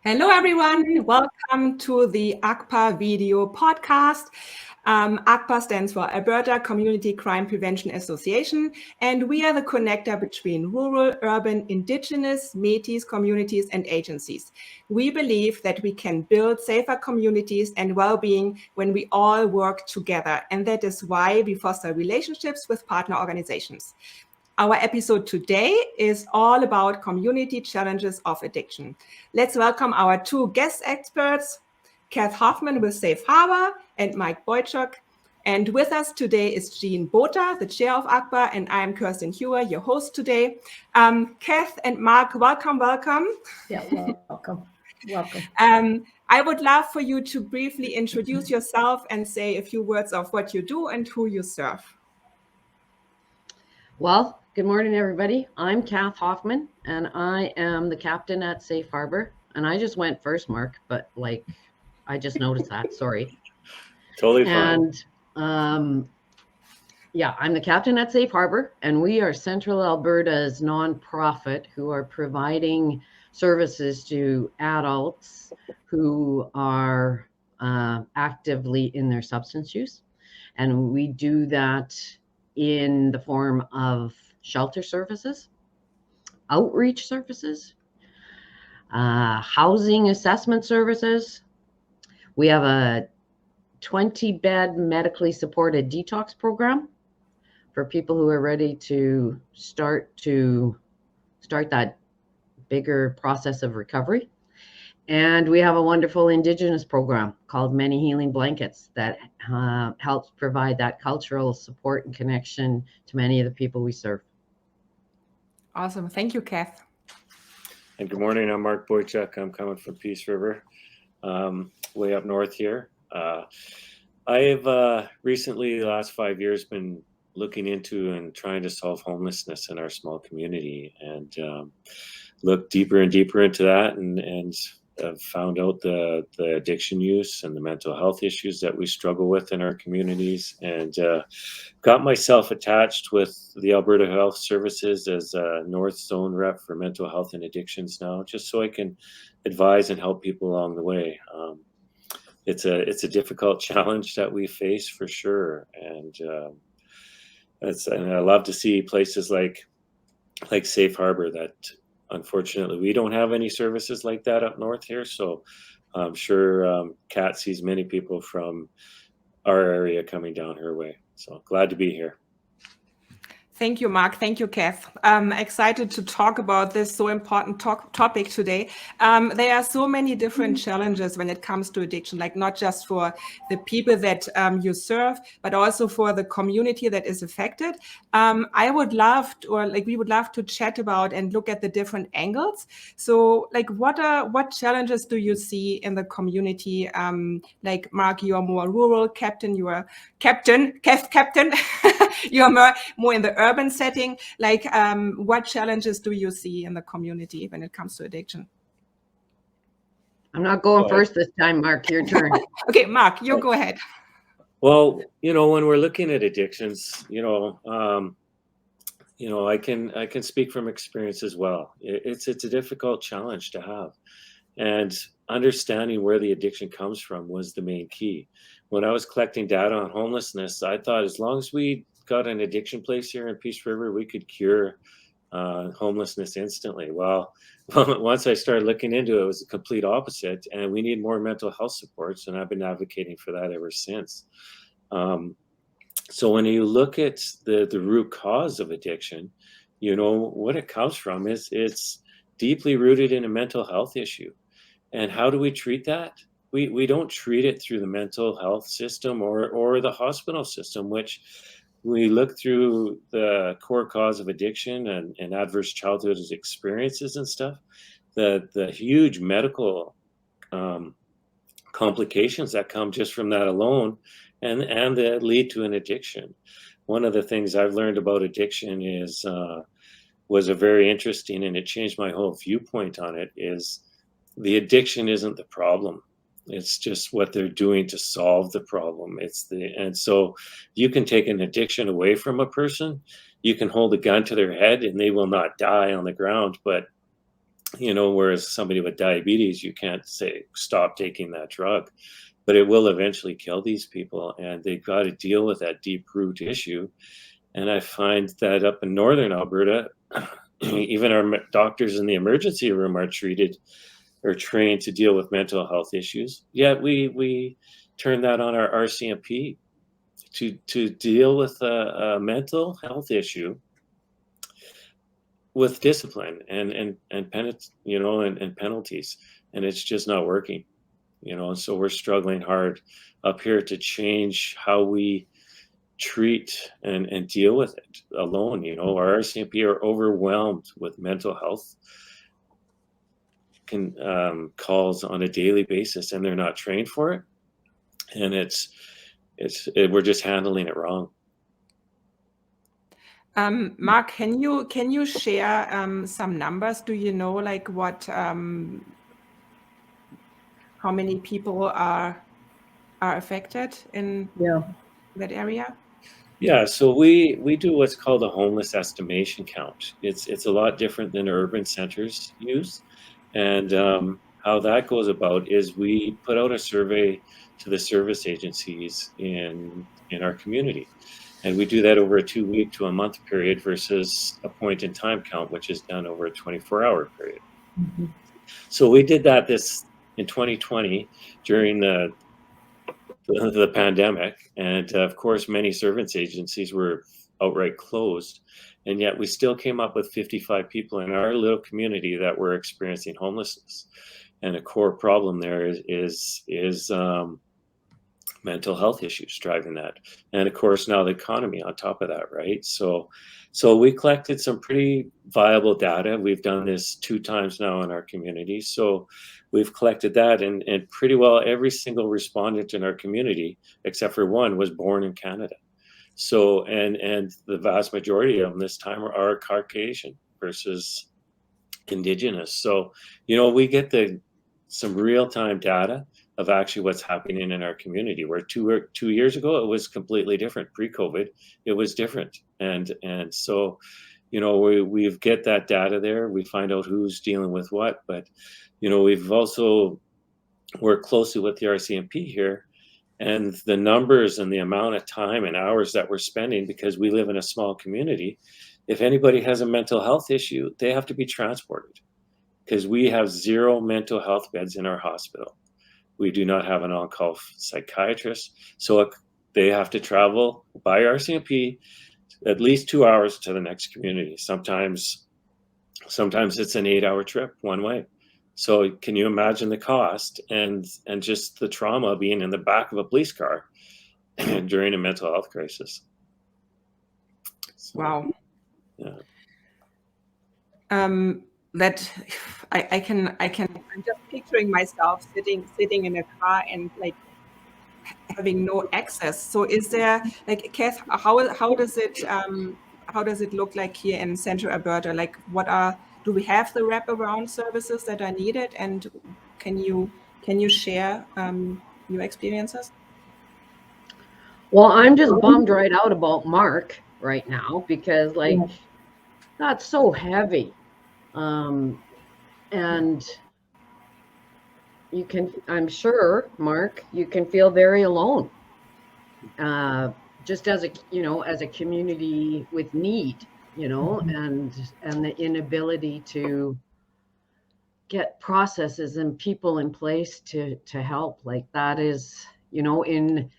Hello, everyone. Welcome to the ACCPA video podcast. ACCPA stands for Alberta Community Crime Prevention Association, and we are the connector between rural, urban, Indigenous, Métis communities and agencies. We believe that we can build safer communities and well-being when we all work together, and that is why we foster relationships with partner organizations. Our episode today is all about community challenges of addiction. Let's welcome our two guest experts, Kath Hoffman with Safe Harbour and Marc Boychuk. And with us today is Jean Botha, the chair of ACCPA, and I am Kirsten Hewer, your host today. Kath and Marc, welcome. Yeah, welcome. I would love for you to briefly introduce yourself and say a few words of what you do and who you serve. Well, good morning, everybody. I'm Kath Hoffman, and I am the captain at Safe Harbour. And I just went first, Marc, but I just noticed that. Sorry. Totally fine. And I'm the captain at Safe Harbour, and we are Central Alberta's nonprofit who are providing services to adults who are actively in their substance use. And we do that in the form of shelter services, outreach services, housing assessment services. We have a 20-bed medically supported detox program for people who are ready to start that bigger process of recovery. And we have a wonderful Indigenous program called Many Healing Blankets that helps provide that cultural support and connection to many of the people we serve. Awesome. Thank you, Kath. And good morning. I'm Marc Boychuk. I'm coming from Peace River, way up north here. I've recently, the last 5 years, been looking into and trying to solve homelessness in our small community, and look deeper and deeper into that, and I've found out the addiction use and the mental health issues that we struggle with in our communities, and got myself attached with the Alberta Health Services as a North Zone rep for mental health and addictions now, just so I can advise and help people along the way. It's a difficult challenge that we face for sure, and I love to see places like Safe Harbour that. Unfortunately, we don't have any services like that up north here, so I'm sure Kat sees many people from our area coming down her way. So glad to be here. Thank you, Marc. Thank you, Kath. I'm excited to talk about this so important topic today. There are so many different challenges when it comes to addiction, like not just for the people that you serve, but also for the community that is affected. We would love to chat about and look at the different angles. So, what challenges do you see in the community? Like Marc, you are more rural, Kath, captain. You are more in the urban setting. What challenges do you see in the community when it comes to addiction? I'm not going first this time, Marc. Your turn. Okay, Marc, you go ahead. Well, when we're looking at addictions, I can speak from experience as well. It's a difficult challenge to have, and understanding where the addiction comes from was the main key. When I was collecting data on homelessness, I thought as long as we got an addiction place here in Peace River, we could cure homelessness instantly. Well, once I started looking into it, it was the complete opposite, and we need more mental health supports, and I've been advocating for that ever since. So when you look at the root cause of addiction, what it comes from is it's deeply rooted in a mental health issue. And how do we treat that? We don't treat it through the mental health system or the hospital system, which we look through the core cause of addiction and adverse childhood experiences and stuff, the huge medical complications that come just from that alone and that lead to an addiction. One of the things I've learned about addiction was a very interesting, and it changed my whole viewpoint on it, is the addiction isn't the problem. It's just what they're doing to solve the problem. And so you can take an addiction away from a person, you can hold a gun to their head and they will not die on the ground, but whereas somebody with diabetes, you can't say, stop taking that drug, but it will eventually kill these people, and they've got to deal with that deep root issue. And I find that up in Northern Alberta, even our doctors in the emergency room are trained to deal with mental health issues. Yet we turn that on our RCMP to deal with a mental health issue with discipline and penalties, and it's just not working. So we're struggling hard up here to change how we treat and deal with it alone. Our RCMP are overwhelmed with mental health calls on a daily basis, and they're not trained for it, and we're just handling it wrong. Marc, can you share some numbers? Do you know like what how many people are affected in that area? Yeah, so we do what's called a homeless estimation count. It's a lot different than urban centers use, and how that goes about is we put out a survey to the service agencies in our community, and we do that over a 2-week to a month period versus a point in time count, which is done over a 24-hour period. Mm-hmm. So we did that in 2020 during the pandemic, and of course many service agencies were outright closed, and yet we still came up with 55 people in our little community that were experiencing homelessness, and a core problem there is mental health issues driving that, and of course now the economy on top of that, right? So we collected some pretty viable data. We've done this 2 times now in our community, so we've collected that, and pretty well every single respondent in our community, except for one, was born in Canada. So and the vast majority of them this time are Caucasian versus Indigenous. So we get some real-time data of actually what's happening in our community, where 2 years ago it was completely different. Pre-COVID it was different, and so we get that data there. We find out who's dealing with what, but we've also worked closely with the RCMP here, and the numbers and the amount of time and hours that we're spending, because we live in a small community. If anybody has a mental health issue, they have to be transported, because we have 0 mental health beds in our hospital. We do not have an on-call psychiatrist, so they have to travel by RCMP at least 2 hours to the next community. Sometimes it's an 8-hour trip one way. So can you imagine the cost and just the trauma being in the back of a police car during a mental health crisis? So, wow. Yeah. That I can I'm just picturing myself sitting in a car and like having no access. So is there like, Kath, how does it look like here in Central Alberta? Like do we have the wraparound services that are needed, and can you share your experiences? Well, I'm just bummed right out about Marc right now, because that's so heavy. And I'm sure, Marc, you can feel very alone, just as a community with need, and the inability to get processes and people in place to help. Like that is, in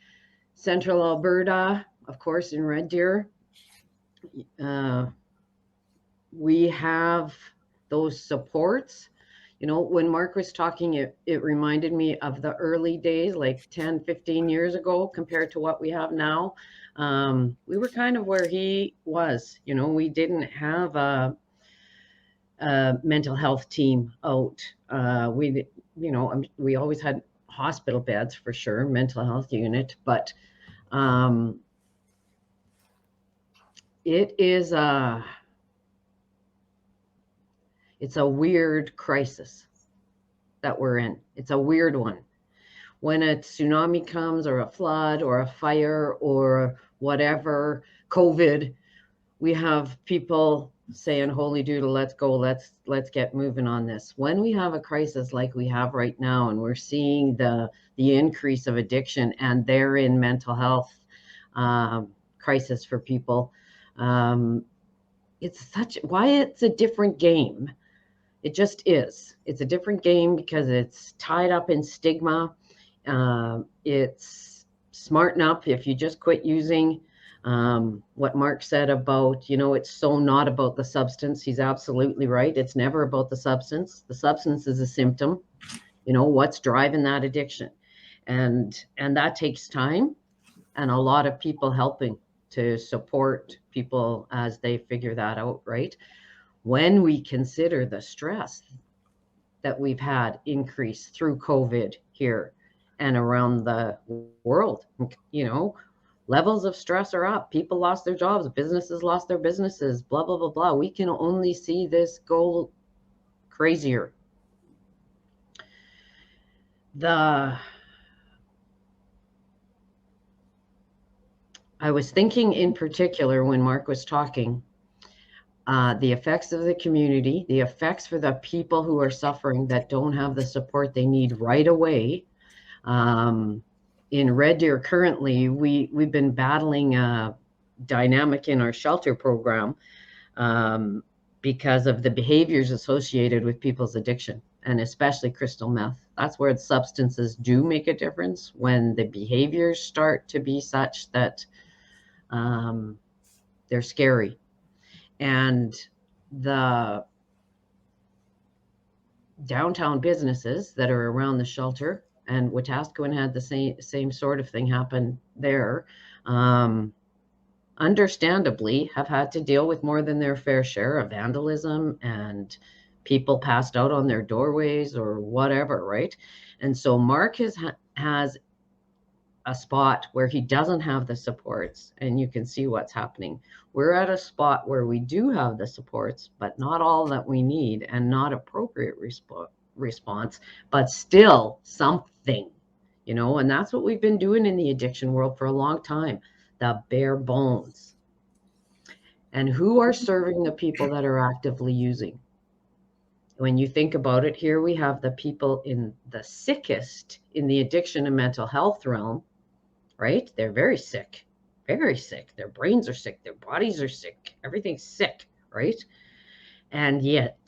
Central Alberta, of course, in Red Deer, we have those supports. When Marc was talking, it reminded me of the early days, like 10, 15 years ago, compared to what we have now. We were kind of where he was. We didn't have a mental health team out. We always had hospital beds for sure, mental health unit, but it's a weird crisis that we're in. It's a weird one. When a tsunami comes, or a flood, or a fire, or whatever, COVID, we have people saying, holy doodle, let's go, let's get moving on this. When we have a crisis like we have right now, and we're seeing the increase of addiction and therein mental health crisis for people, it's a different game. It just is. It's a different game because it's tied up in stigma. It's smarten up if you just quit using. What Marc said about, it's so not about the substance. He's absolutely right. It's never about the substance. The substance is a symptom. What's driving that addiction, and that takes time, and a lot of people helping to support people as they figure that out, right? When we consider the stress that we've had increase through COVID here and around the world, levels of stress are up. People lost their jobs, businesses lost their businesses, blah, blah, blah, blah. We can only see this go crazier. I was thinking in particular when Marc was talking, the effects of the community, the effects for the people who are suffering that don't have the support they need right away. In Red Deer currently, we've been battling a dynamic in our shelter program because of the behaviors associated with people's addiction, and especially crystal meth. That's where the substances do make a difference, when the behaviors start to be such that they're scary. And the downtown businesses that are around the shelter, and Wetaskiwin had the same sort of thing happen there, understandably have had to deal with more than their fair share of vandalism and people passed out on their doorways or whatever, right? And so Marc has a spot where he doesn't have the supports, and you can see what's happening. We're at a spot where we do have the supports, but not all that we need, and not appropriate response, but still something, and that's what we've been doing in the addiction world for a long time, the bare bones. And who are serving the people that are actively using? When you think about it, here we have the people in the sickest in the addiction and mental health realm, right? They're very sick. Their brains are sick. Their bodies are sick. Everything's sick, right? And yet,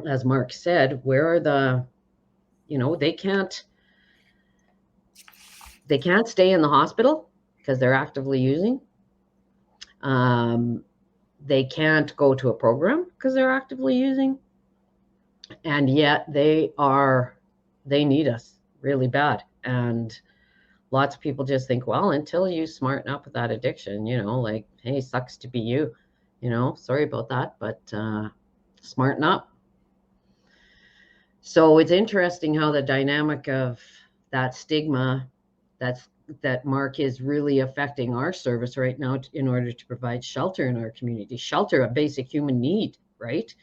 as Marc said, where are the, they can't stay in the hospital because they're actively using. They can't go to a program because they're actively using. And yet they need us really bad. And lots of people just think, well, until you smarten up with that addiction, like, hey, sucks to be you, sorry about that, but smarten up. So it's interesting how the dynamic of that stigma that Marc is really affecting our service right now in order to provide shelter in our community. Shelter, a basic human need, right?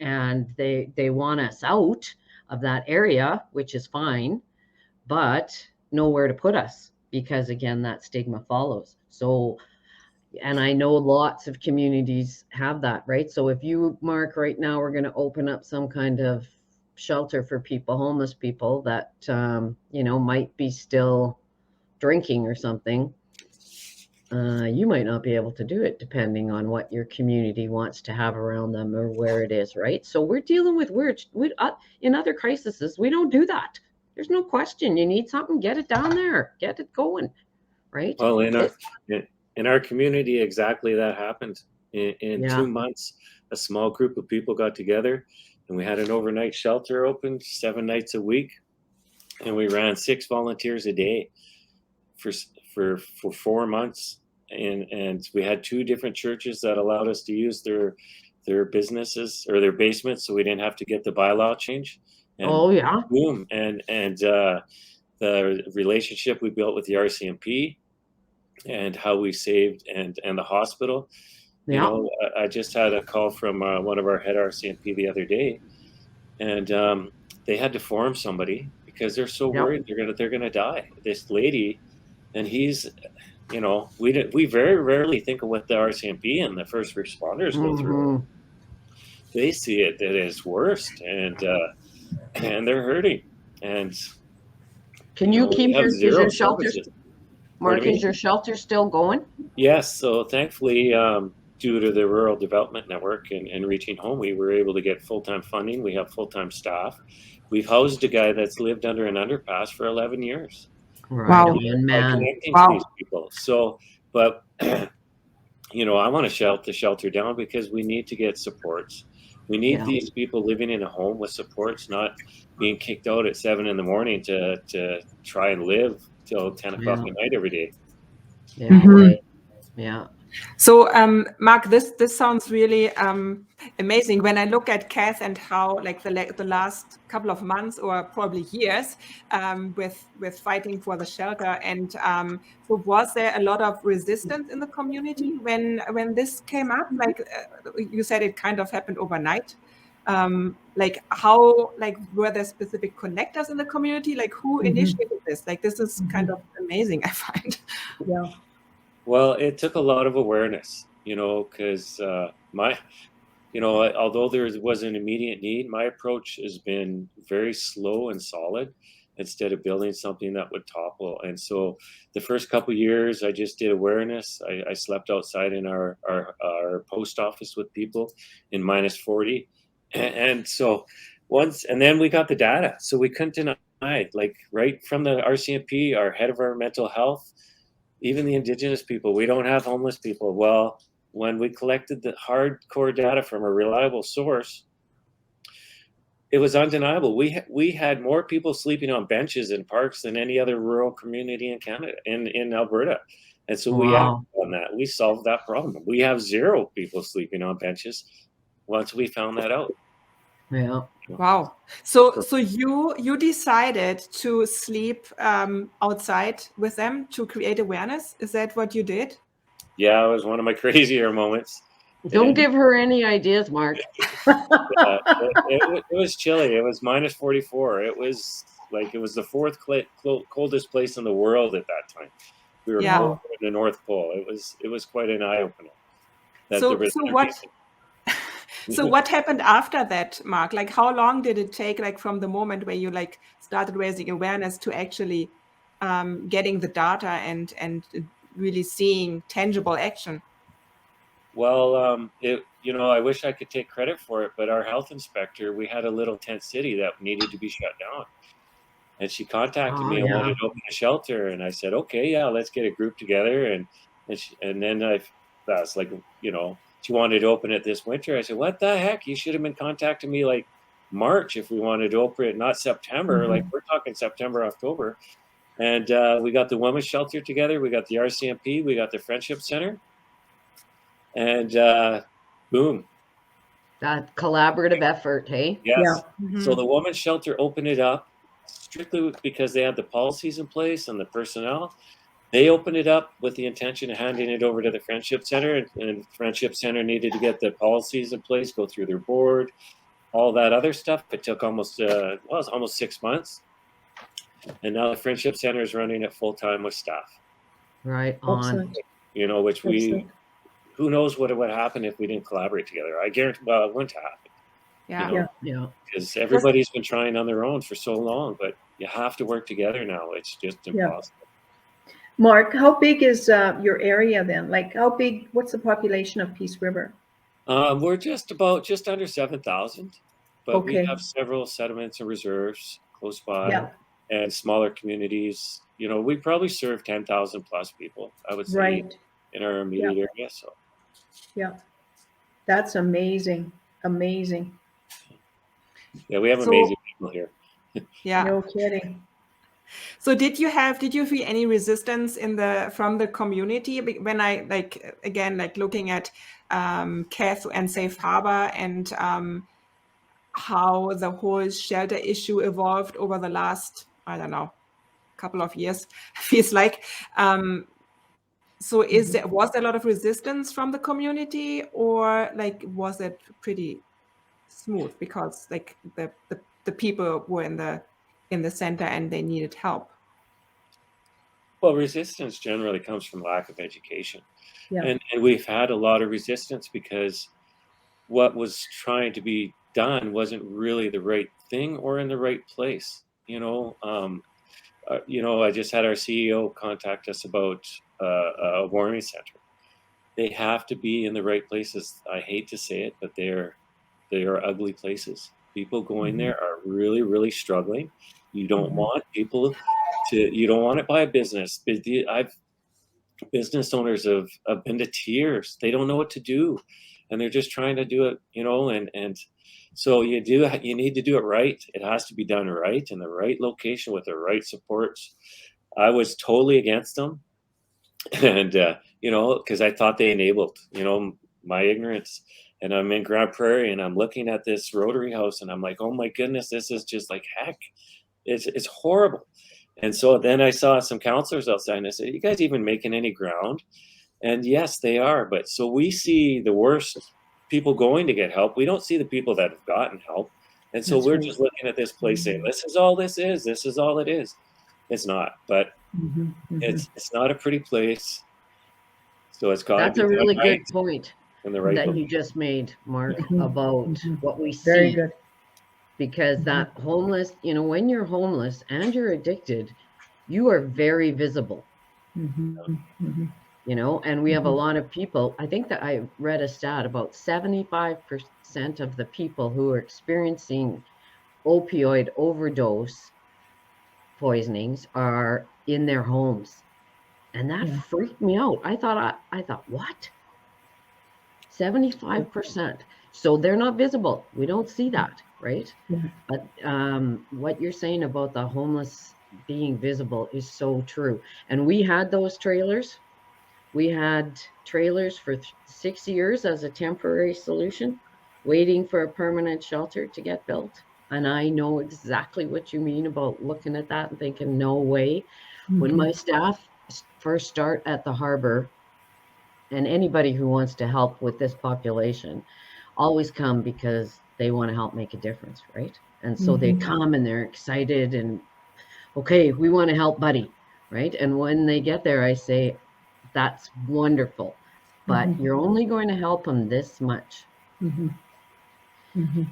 And they want us out of that area, which is fine, but nowhere to put us, because again, that stigma follows. So, and I know lots of communities have that, right? So if you, Marc, right now, we're going to open up some kind of shelter for people, homeless people that, might be still drinking or something, you might not be able to do it depending on what your community wants to have around them or where it is, right? So we're dealing with in other crises, we don't do that. There's no question. You need something, get it down there, get it going, right? Well, in our community, exactly that happened. In 2 months, a small group of people got together, and we had an overnight shelter open 7 nights a week, and we ran 6 volunteers a day for 4 months. And we had 2 different churches that allowed us to use their businesses or their basements, so we didn't have to get the bylaw change. And boom, and the relationship we built with the RCMP and how we saved and the hospital. I just had a call from one of our head RCMP the other day, and they had to form somebody because they're so worried they're gonna die. This lady, and he's, we very rarely think of what the RCMP and the first responders go through. they see it at its worst, and they're hurting. And Can you keep have is zero your shelter, services. Mark, is your shelter still going? Yes. So thankfully, due to the Rural Development Network and Reaching Home, we were able to get full-time funding. We have full-time staff. We've housed a guy that's lived under an underpass for 11 years. Right Wow. on, By man. connecting Wow. to these people. So, but I want to shout the shelter down because we need to get supports. We need Yeah. these people living in a home with supports, not being kicked out at 7 a.m. to try and live till 10 o'clock Yeah. at night every day. Yeah. Mhm. Yeah. So, Mark, this sounds really amazing. When I look at Kath and how, like, the last couple of months or probably years, with fighting for the shelter, and so was there a lot of resistance in the community when this came up? Like you said, it kind of happened overnight. Like how, like, were there specific connectors in the community? Like who initiated this? Like this is kind of amazing, I find. Yeah. Well, it took a lot of awareness, because although there was an immediate need, my approach has been very slow and solid instead of building something that would topple. And so the first couple of years, I just did awareness. I slept outside in our post office with people in -40. And so and then we got the data. So we couldn't deny it. Like right from the RCMP, our head of our mental health, even the Indigenous people, we don't have homeless people. Well, when we collected the hardcore data from a reliable source, it was undeniable. We had more people sleeping on benches in parks than any other rural community in Canada, in Alberta. And so we acted on that. We solved that problem. We have 0 people sleeping on benches once we found that out. Yeah. Wow. So you decided to sleep outside with them to create awareness. Is that what you did? Yeah, it was one of my crazier moments. Don't give her any ideas, Mark. It was chilly. It was -44. It was the 4th coldest place in the world at that time. We were colder than the North Pole. It was quite an eye opener. So what happened after that, Mark? Like how long did it take, like from the moment where you like started raising awareness to actually getting the data and really seeing tangible action? Well, I wish I could take credit for it, but our health inspector, we had a little tent city that needed to be shut down. And she contacted me and wanted to open a shelter. And I said, okay, yeah, let's get a group together. And then that's like, she wanted to open it this winter. I said, what the heck? You should have been contacting me like March if we wanted to open it, not September. Like we're talking September, October. And we got the women's shelter together. We got the RCMP. We got the Friendship Center. And boom. That collaborative effort, hey? Yes. Yeah. Mm-hmm. So the women's shelter opened it up strictly because they had the policies in place and the personnel. They opened it up with the intention of handing it over to the Friendship Center, and the Friendship Center needed to get the policies in place, go through their board, all that other stuff. It took almost 6 months. And now the Friendship Center is running it full time with staff. Right on. Excellent. Which Excellent. who knows what would happen if we didn't collaborate together. I guarantee, well, it wouldn't happen. Yeah. Because everybody's been trying on their own for so long, but you have to work together now. It's just impossible. Mark, how big is your area then? Like what's the population of Peace River? We're just under 7,000, but we have several settlements and reserves close by and smaller communities. We probably serve 10,000 plus people, I would say, in our immediate area. So yeah, that's amazing. Amazing. Yeah, we have amazing people here. Yeah. No kidding. So did you feel any resistance from the community when I looking at Kath and Safe Harbour and how the whole shelter issue evolved over the last, I don't know, couple of years, feels like. So was there a lot of resistance from the community, or like was it pretty smooth because like the people were in the center and they needed help? Well, resistance generally comes from lack of education. Yeah. And we've had a lot of resistance because what was trying to be done wasn't really the right thing or in the right place. I just had our CEO contact us about a warming center. They have to be in the right places. I hate to say it, but they are ugly places. People going there are really, really struggling. You don't want people you don't want it by a business. Business owners have been to tears. They don't know what to do, and they're just trying to do it, and so you need to do it right. It has to be done right in the right location with the right supports. I was totally against them, and because I thought they enabled, my ignorance. And I'm in Grand Prairie, and I'm looking at this Rotary house, and I'm like, oh my goodness, this is just like heck. It's horrible. And so then I saw some counselors outside, and I said, you guys even making any ground? And yes, they are. But so we see the worst people going to get help. We don't see the people that have gotten help. And so we're just looking at this place saying, this is all this is. This is all it is. It's not. But it's not a pretty place. So it's got to be That's a really right good point in the right that place. you just made, Mark, about what we see. Very good. Because that homeless, when you're homeless and you're addicted, you are very visible. And we have a lot of people. I think that I read a stat about 75% of the people who are experiencing opioid overdose poisonings are in their homes. And that freaked me out. I thought, what? 75%. So they're not visible. We don't see that, right? But what you're saying about the homeless being visible is so true. And we had those trailers. We had trailers for 6 years as a temporary solution, waiting for a permanent shelter to get built. And I know exactly what you mean about looking at that and thinking, no way. When my staff first start at the harbor, and anybody who wants to help with this population always come because they want to help make a difference, right? And so they come and they're excited and, okay, we want to help buddy, right? And when they get there, I say, that's wonderful, but you're only going to help him this much.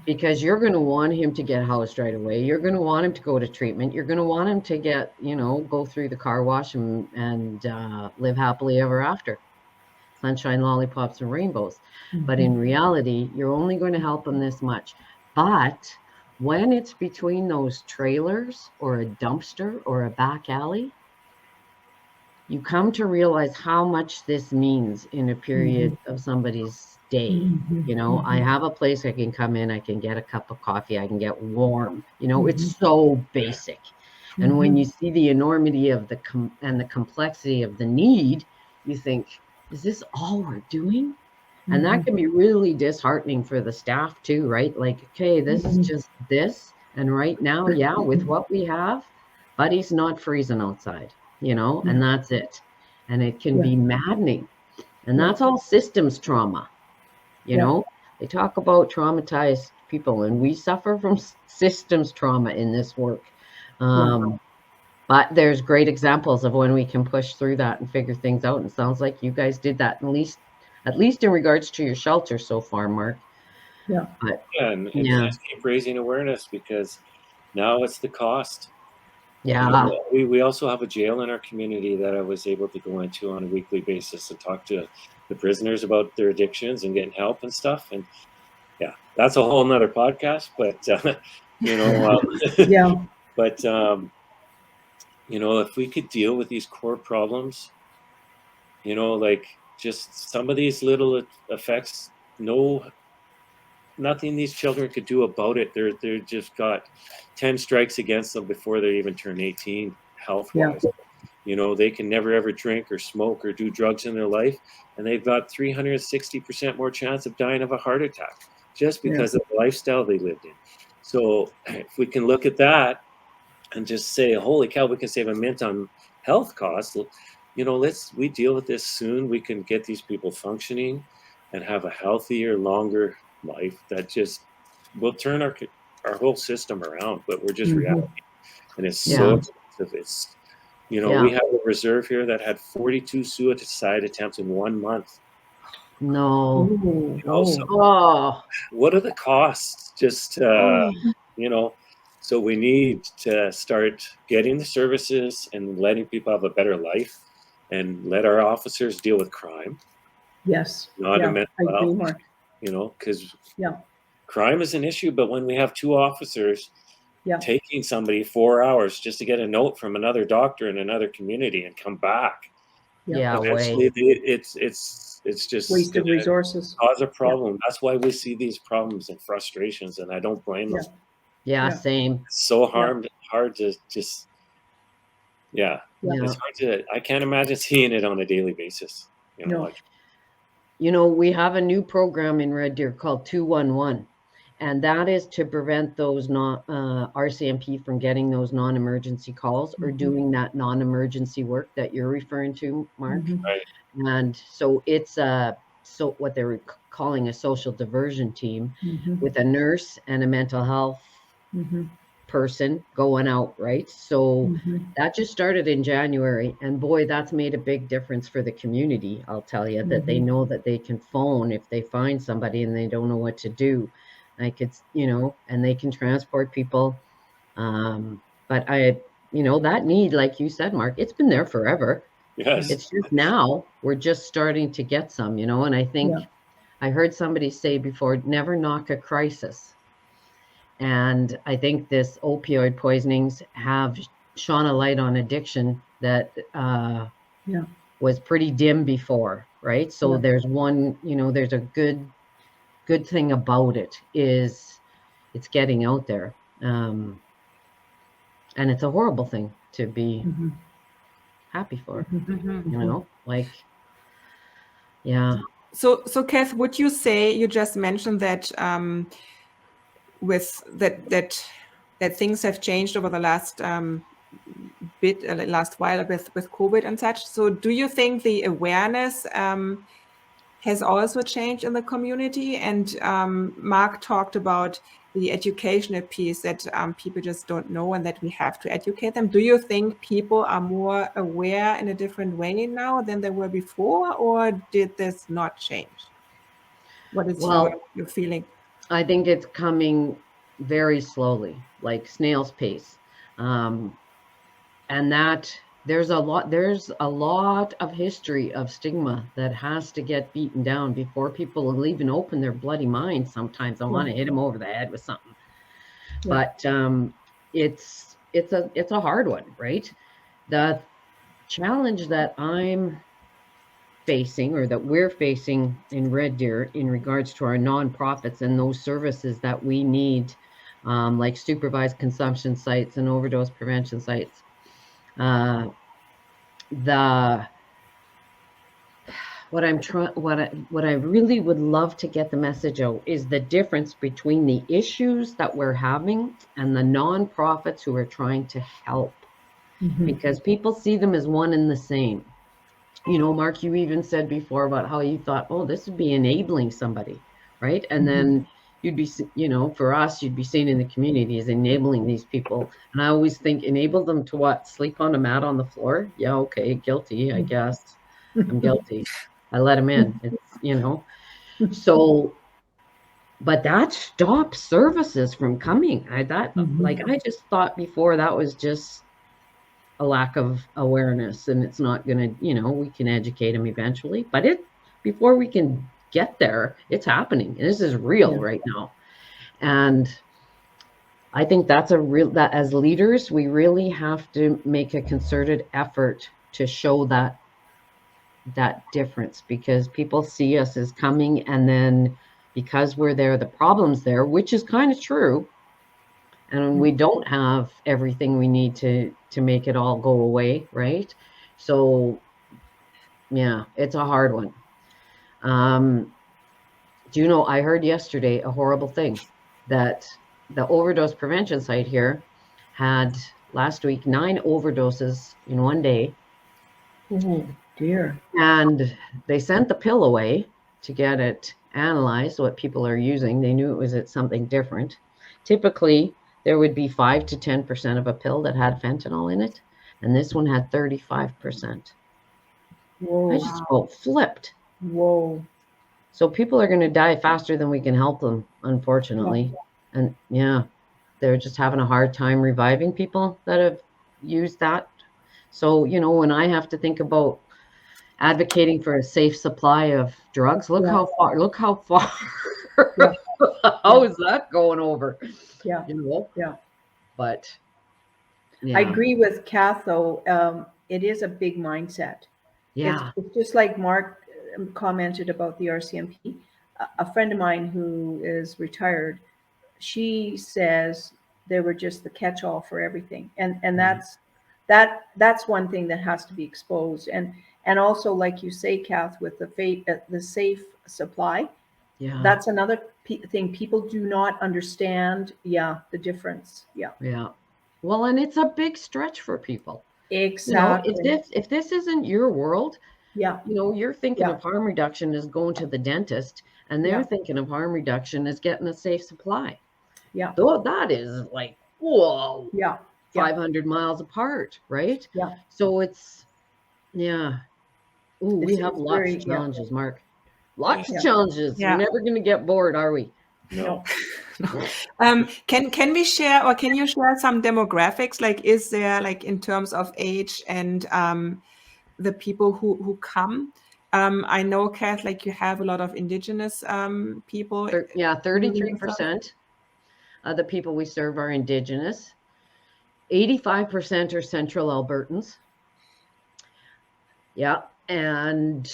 Because you're going to want him to get housed right away. You're going to want him to go to treatment. You're going to want him to get, go through the car wash and live happily ever after. Sunshine, lollipops, and rainbows. But in reality, you're only going to help them this much. But when it's between those trailers or a dumpster or a back alley, you come to realize how much this means in a period of somebody's day. I have a place I can come in, I can get a cup of coffee, I can get warm. It's so basic. And when you see the enormity of the complexity of the need, you think, is this all we're doing? And that can be really disheartening for the staff too, right? Like, okay, this is just this. And right now, with what we have, buddy's not freezing outside, and that's it. And it can be maddening. And that's all systems trauma. They talk about traumatized people, and we suffer from systems trauma in this work. But there's great examples of when we can push through that and figure things out. And it sounds like you guys did that at least in regards to your shelter so far, Mark. And just keep raising awareness, because now it's the cost. We also have a jail in our community that I was able to go into on a weekly basis and talk to the prisoners about their addictions and getting help and stuff. And that's a whole nother podcast, but but if we could deal with these core problems, like just some of these little effects, nothing these children could do about it. They're just got 10 strikes against them before they even turn 18 health-wise. They can never ever drink or smoke or do drugs in their life, and they've got 360% more chance of dying of a heart attack just because of the lifestyle they lived in. So if we can look at that and just say, holy cow, we can save a mint on health costs, we deal with this soon. We can get these people functioning and have a healthier, longer life that just will turn our whole system around. But we're just reality, and it's so expensive. It's we have a reserve here that had 42 suicide attempts in 1 month. No. Ooh, You know, so Oh. what are the costs? Just, Oh. you know, so we need to start getting the services and letting people have a better life and let our officers deal with crime, yes. not a Yeah, mental I agree, health, Mark. you know, because Yeah, crime is an issue, but when we have 2 officers yeah, taking somebody 4 hours just to get a note from another doctor in another community and come back, Yeah, way. eventually it's just waste of gonna resources. cause a problem. That's why we see these problems and frustrations, and I don't blame them. Yeah, Yeah. same. It's so hard to just, yeah, Yeah. Yeah. it's hard to, I can't imagine seeing it on a daily basis. You know, No. like, You know, we have a new program in Red Deer called 211, and that is to prevent those RCMP from getting those non-emergency calls or Mhm. doing that non-emergency work that you're referring to, Mark. Mhm. right, And so it's what they're calling a social diversion team Mhm. with a nurse and a mental health Mhm. person going out, right? So Mhm. that just started in January, and boy, that's made a big difference for the community. I'll tell you that they know that they can phone if they find somebody and they don't know what to do. And they can transport people. But that need, like you said, Mark, it's been there forever. yes, It's just now we're just starting to get some, and I think Yeah. I heard somebody say before, never knock a crisis. And I think this opioid poisonings have shone a light on addiction that Yeah. was pretty dim before, right? So Yeah. there's a good thing about it is it's getting out there. And it's a horrible thing to be Mhm. happy for, Mhm. like, yeah. So Kath, would you say, you just mentioned that with that things have changed over the last last while with COVID and such. So do you think the awareness has also changed in the community? And Marc talked about the educational piece that people just don't know and that we have to educate them. Do you think people are more aware in a different way now than they were before, or did this not change? What is Well, your feeling? I think it's coming very slowly, like snail's pace. Um, and that there's a lot of history of stigma that has to get beaten down before people will even open their bloody minds. Sometimes I want to hit them over the head with something. Yeah. But it's a hard one, right? The challenge that I'm facing, or that we're facing in Red Deer in regards to our nonprofits and those services that we need, like supervised consumption sites and overdose prevention sites, uh, the what I really would love to get the message out is the difference between the issues that we're having and the nonprofits who are trying to help, Mhm. because people see them as one and the same. Mark, you even said before about how you thought, oh, this would be enabling somebody, right? And then you'd be, for us, you'd be seen in the community as enabling these people. And I always think, enable them to what? Sleep on a mat on the floor? Yeah, okay, guilty, I guess. I'm guilty. I let them in. It's. So, but that stops services from coming. I just thought before that was just a lack of awareness, and it's not going to, we can educate them eventually, but before we can get there, it's happening. This is real right now. And I think that as leaders, we really have to make a concerted effort to show that difference, because people see us as coming, and then because we're there, the problem's there, which is kind of true. And we don't have everything we need to make it all go away, right? So yeah, it's a hard one. I heard yesterday a horrible thing, that the overdose prevention site here had last week 9 overdoses in one day. Oh dear. And they sent the pill away to get it analyzed, what people are using. They knew it was something different. Typically, there would be 5 to 10% of a pill that had fentanyl in it, and this one had 35%. Whoa. I just about flipped. Whoa. So people are going to die faster than we can help them, unfortunately. And yeah, they're just having a hard time reviving people that have used that. So, you know, when I have to think about advocating for a safe supply of drugs, look how far, Yeah. how is that going over? Yeah. You know? Yeah. But I yeah, agree with Kath, though. It is a big mindset. yeah, It's just like Mark commented about the RCMP. A friend of mine who is retired, she says they were just the catch-all for everything, and that's one thing that has to be exposed. And also, like you say, Kath, with the safe supply, yeah, that's another thing people do not understand. Yeah, the difference. Yeah, yeah. Well, and it's a big stretch for people. You know, exactly. if this isn't your world, Yeah, you know, you're thinking yeah, of harm reduction as going to the dentist, and they're yeah, thinking of harm reduction as getting a safe supply. yeah, Though that is like, whoa, yeah, yeah, 500 miles apart, right? yeah. So it's, yeah. Ooh, we have It's lots of very, yeah, challenges, Mark. Yeah. Lots of yeah. challenges. We're Yeah. never going to get bored, are we? No. Can we share, or can you share some demographics? Like, is there, like, in terms of age and the people who come? I know, Kath, like, you have a lot of Indigenous people. Yeah, living in South- 33% of the people we serve are Indigenous. 85% are Central Albertans. Yeah, and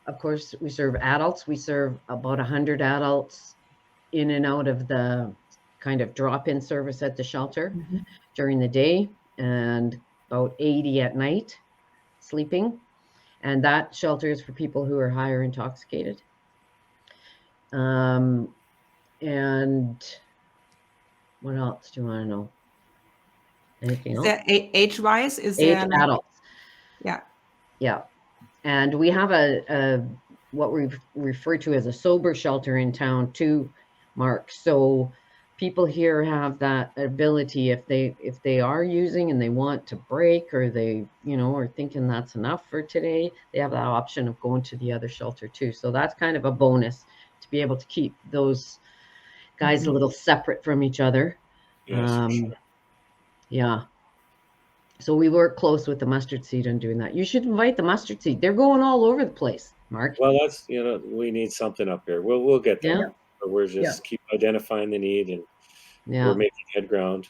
of course, we serve adults. We serve about 100 adults in and out of the kind of drop-in service at the shelter during the day, and about 80 at night sleeping. And that shelter is for people who are higher intoxicated. And what else do you want to know? Anything Is else? there age-wise? Is Age there, like, adults. yeah. Yeah. And we have a what we refer to as a sober shelter in town too, Mark. So people here have that ability if they are using and they want to break, or they, you know, are thinking that's enough for today, they have that option of going to the other shelter too. So that's kind of a bonus to be able to keep those guys a little separate from each other. Yes, for sure. Yeah. So we work close with the mustard seed on doing that. You should invite the mustard seed. They're going all over the place, Mark. Well, that's, you know, we need something up here. We'll get there. Yeah. But we're just keep identifying the need, and Yeah. we're making head ground.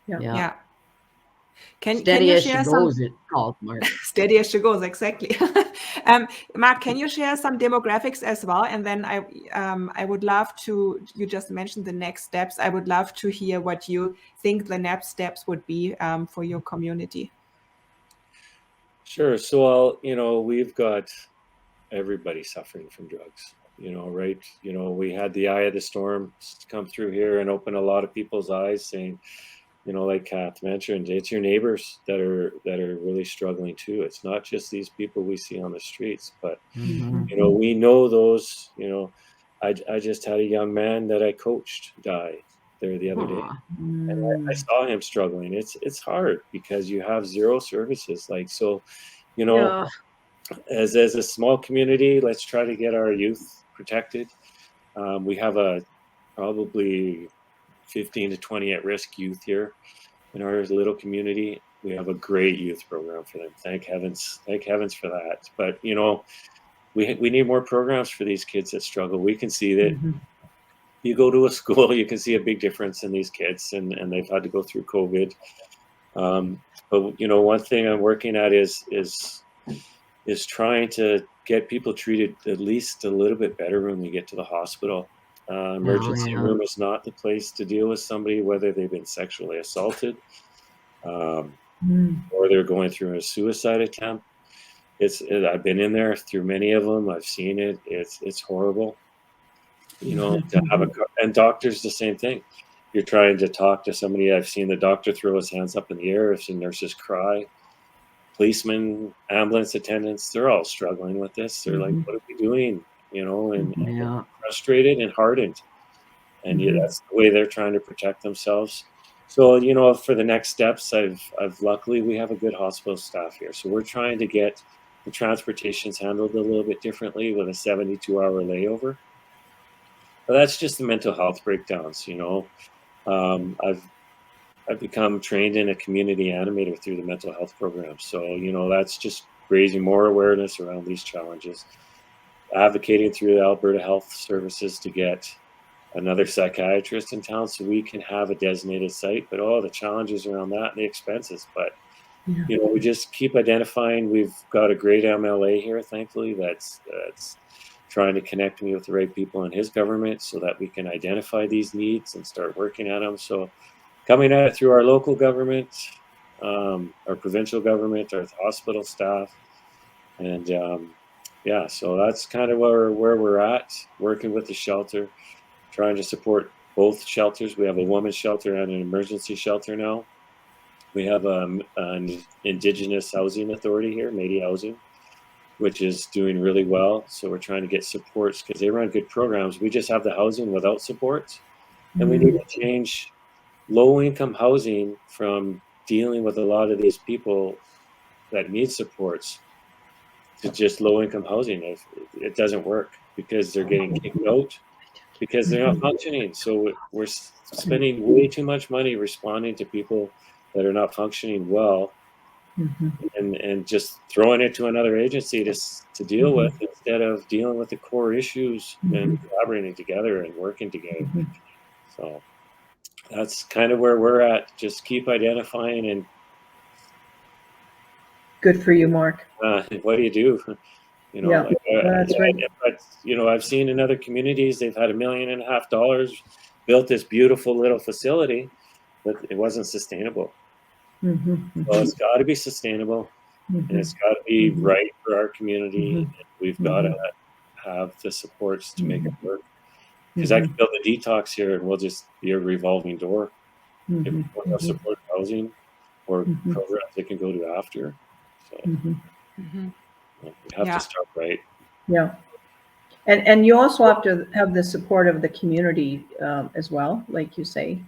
Yeah. Yeah. Can Steady you as she share goes, it's called, Mark. Steady as she goes, exactly. Mark, can you share some demographics as well? And then I would love to, you just mentioned the next steps. I would love to hear what you think the next steps would be for your community. Sure. So, you know, we've got everybody suffering from drugs, you know, right? You know, we had the eye of the storm come through here and open a lot of people's eyes, saying, you know, like Kath mentioned, it's your neighbors that are really struggling too. It's not just these people we see on the streets, but Mhm. you know, we know those. You know, I just had a young man that I coached die there the other day, Aw. and I saw him struggling. It's hard because you have zero services. Like, so, you know, Yeah. as a small community, let's try to get our youth protected. We have probably 15 to 20 at-risk youth here in our little community. We have a great youth program for them. Thank heavens for that. But you know, we need more programs for these kids that struggle. We can see that you go to a school, you can see a big difference in these kids, and they've had to go through COVID. But you know, one thing I'm working at is trying to get people treated at least a little bit better when we get to the hospital. Emergency room is not the place to deal with somebody, whether they've been sexually assaulted or they're going through a suicide attempt. I've been in there through many of them. I've seen it. It's horrible. You know, to have and doctors, the same thing. You're trying to talk to somebody. I've seen the doctor throw his hands up in the air. I've seen nurses cry. Policemen, ambulance attendants, they're all struggling with this. They're like, what are we doing? You know, and frustrated and hardened. And that's the way they're trying to protect themselves. So, you know, for the next steps, I've luckily we have a good hospital staff here. So we're trying to get The transportation's handled a little bit differently with a 72-hour layover. But that's just the mental health breakdowns, you know. I've become trained in a community animator through the mental health program. So, you know, that's just raising more awareness around these challenges. Advocating through the Alberta Health Services to get another psychiatrist in town so we can have a designated site. But the challenges around that and the expenses. But, you know, we just keep identifying. We've got a great MLA here, thankfully, that's trying to connect me with the right people in his government so that we can identify these needs and start working at them. So coming at it through our local government, our provincial government, our hospital staff, and yeah, so that's kind of where we're at, working with the shelter, trying to support both shelters. We have a women's shelter and an emergency shelter now. We have an Indigenous Housing Authority here, Métis Housing, which is doing really well. So we're trying to get supports because they run good programs. We just have the housing without supports, and we need to change low-income housing from dealing with a lot of these people that need supports to just low-income housing. It doesn't work because they're getting kicked out because they're not functioning. So we're spending way too much money responding to people that are not functioning well, and just throwing it to another agency to deal with instead of dealing with the core issues and collaborating together and working together. So that's kind of where we're at. Just keep identifying and. Good for you, Marc. What do you do? You know, that's right. But you know, I've seen in other communities they've had $1.5 million, built this beautiful little facility, but it wasn't sustainable. Well, it's got to be sustainable, and it's got to be right for our community. And we've got to have the supports to make it work. Because I can build a detox here, and we'll just be a revolving door. If we don't have supported housing or programs they can go to after. So we have to start right. Yeah. And you also have to have the support of the community as well, like you say,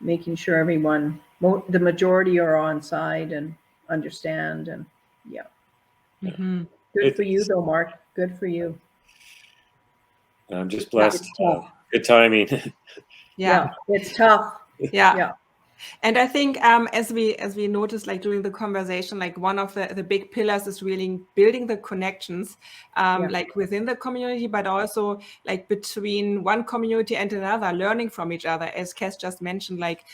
making sure everyone, the majority are on side and understand. And good for you though, Marc. Good for you. I'm just blessed. It's tough. Good timing. It's tough. Yeah. And I think as we noticed, like during the conversation, like one of the big pillars is really building the connections, like within the community, but also like between one community and another, learning from each other. As Kath just mentioned, like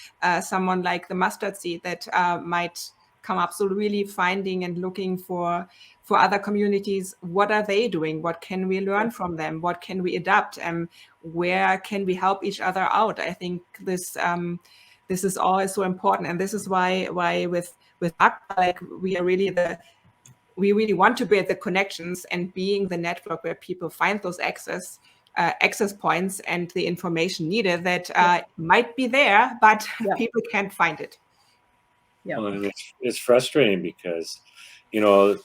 someone like the mustard seed that might come up. So really finding and looking for other communities. What are they doing? What can we learn from them? What can we adapt? And where can we help each other out? I think this is always so important, and this is why with ACCPA, like we really want to build the connections and being the network where people find those access points and the information needed that might be there, but people can't find it. Well, and it's frustrating because, you know,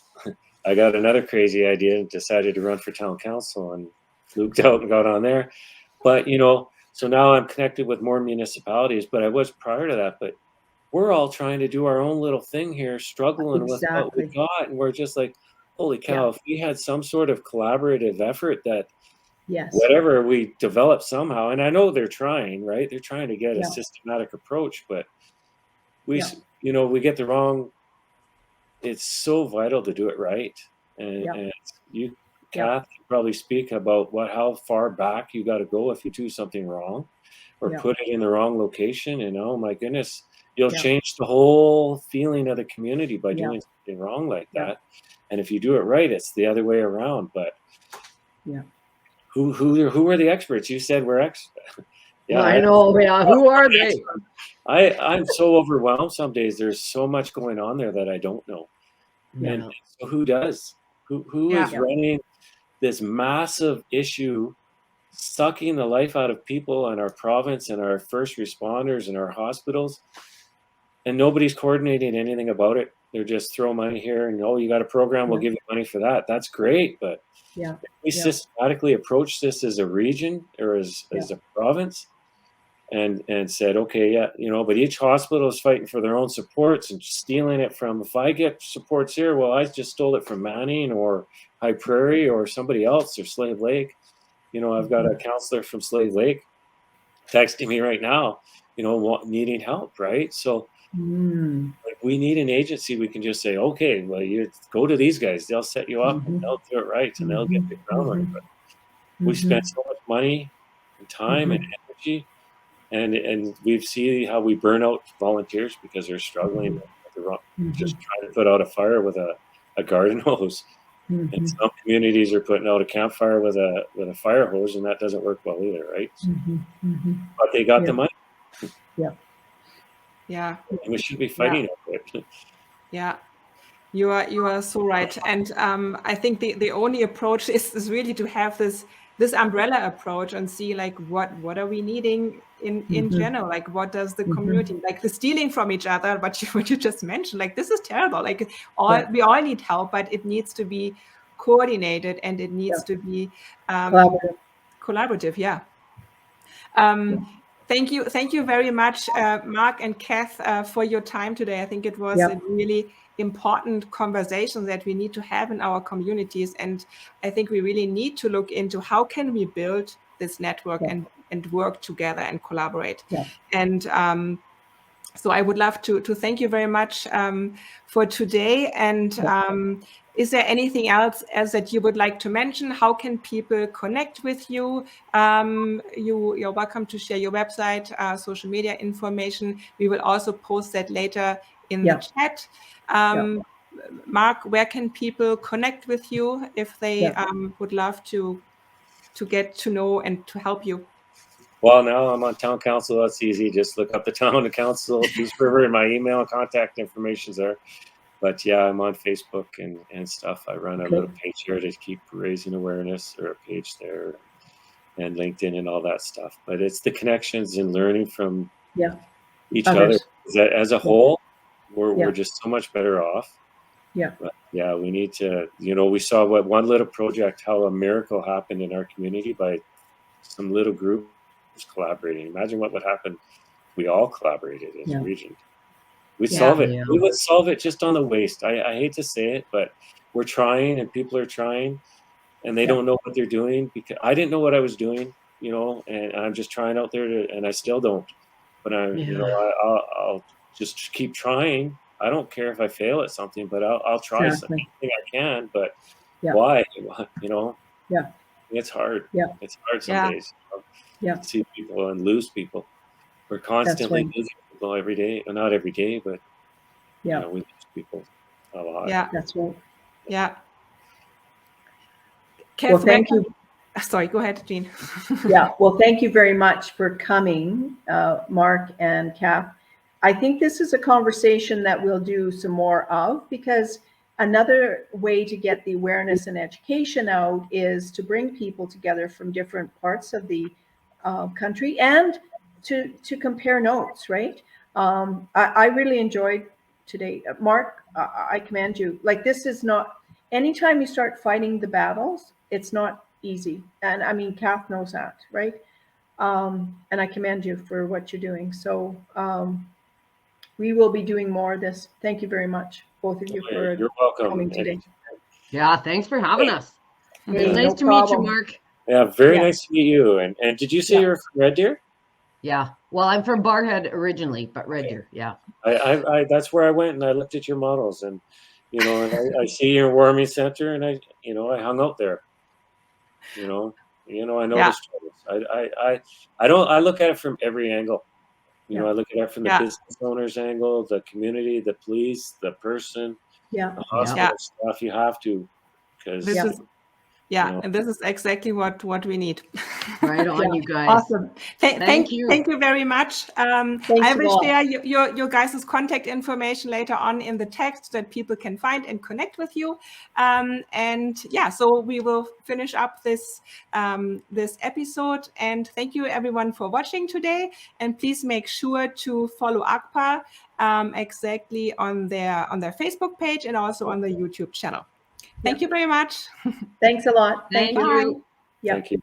I got another crazy idea and decided to run for town council and fluked out and got on there. But, you know, so now I'm connected with more municipalities, but I was prior to that. But we're all trying to do our own little thing here, struggling with what we got. And we're just like, holy cow, if we had some sort of collaborative effort that whatever we develop somehow, and I know they're trying, right? They're trying to get a systematic approach, but we, you know, we get the wrong. It's so vital to do it right. And you, Kath, can probably speak about how far back you got to go if you do something wrong or put it in the wrong location. And oh my goodness, you'll change the whole feeling of the community by doing something wrong like that. And if you do it right, it's the other way around. But who are the experts? You said we're experts. I know. Yeah, who are they? I'm so overwhelmed some days. There's so much going on there that I don't know. And so who does? Who is running this massive issue, sucking the life out of people in our province and our first responders and our hospitals, and nobody's coordinating anything about it? They're just throw money here and you got a program, we'll give you money for that. That's great, but if we systematically approach this as a region or as a province and said, okay, yeah, but each hospital is fighting for their own supports and stealing it from, if I get supports here, well, I just stole it from Manning or High Prairie or somebody else or Slave Lake. I've got a counselor from Slave Lake texting me right now, needing help, right? So like, we need an agency we can just say, okay, well, you go to these guys, they'll set you up and they'll do it right and they'll get the groundwork. But we spend so much money and time and energy, and we've seen how we burn out volunteers because they're struggling just trying to put out a fire with a garden hose. And some communities are putting out a campfire with a fire hose, and that doesn't work well either, right? But they got the money. Yeah. And we should be fighting over it. Yeah. You are so right. And I think the only approach is really to have this umbrella approach and see like what are we needing in general, like what does the community, like the stealing from each other, what you just mentioned, like this is terrible, like we all need help, but it needs to be coordinated and it needs to be collaborative. Thank you very much, Marc and Kath, for your time today. I think it was a really important conversation that we need to have in our communities. And I think we really need to look into how can we build this network and work together and collaborate. And so I would love to thank you very much for today. And is there anything else that you would like to mention? How can people connect with you? You're welcome to share your website, social media information. We will also post that later in the chat. Marc, where can people connect with you if they would love to get to know and to help you? Well, now I'm on town council. That's easy. Just look up the town council, Peace River, and my email and contact information's there. But yeah, I'm on Facebook and stuff. I run a little page here to keep raising awareness, or a page there, and LinkedIn and all that stuff. But it's the connections and learning from each other. As a whole, we're just so much better off. But yeah, we need to, we saw one little project, how a miracle happened in our community by some little groups collaborating. Imagine what would happen if we all collaborated as a region. We'd solve it. We would solve it just on the waste. I hate to say it, but we're trying and people are trying and they don't know what they're doing, because I didn't know what I was doing, and I'm just trying out there and I still don't. But I'll just keep trying. I don't care if I fail at something, but I'll try something I can. But why? It's hard. It's hard some days. To see people and lose people. We're constantly losing people every day. Well, not every day, but we lose people a lot. Yeah, that's right. Yeah. Well, thank you. Sorry, go ahead, Jean. Well, thank you very much for coming, Marc and Kath. I think this is a conversation that we'll do some more of, because another way to get the awareness and education out is to bring people together from different parts of the country and to compare notes, right? I really enjoyed today. Marc, I commend you. Like, this is not, anytime you start fighting the battles, it's not easy. And I mean, Kath knows that, right? And I commend you for what you're doing. So we will be doing more of this. Thank you very much, both of you, for You're welcome. coming today. Yeah, thanks for having us. Hey, It's nice to meet you, Marc. Yeah, very nice to meet you. And did you say you're from Red Deer? Yeah. Well, I'm from Barhead originally, but Red Deer, I that's where I went and I looked at your models, and and I see your warming center, and I hung out there. I know the struggles. I look at it from every angle. I look at it from the business owner's angle, the community, the police, the person, the hospital staff. You have to, because and this is exactly what we need. Right on, you guys. Awesome. Thank you very much. I will share your guys' contact information later on in the text that people can find and connect with you. So we will finish up this episode. And thank you everyone for watching today. And please make sure to follow ACCPA exactly on their Facebook page and also on the YouTube channel. Thank you very much. Thanks a lot. Thank you. Yeah. Thank you.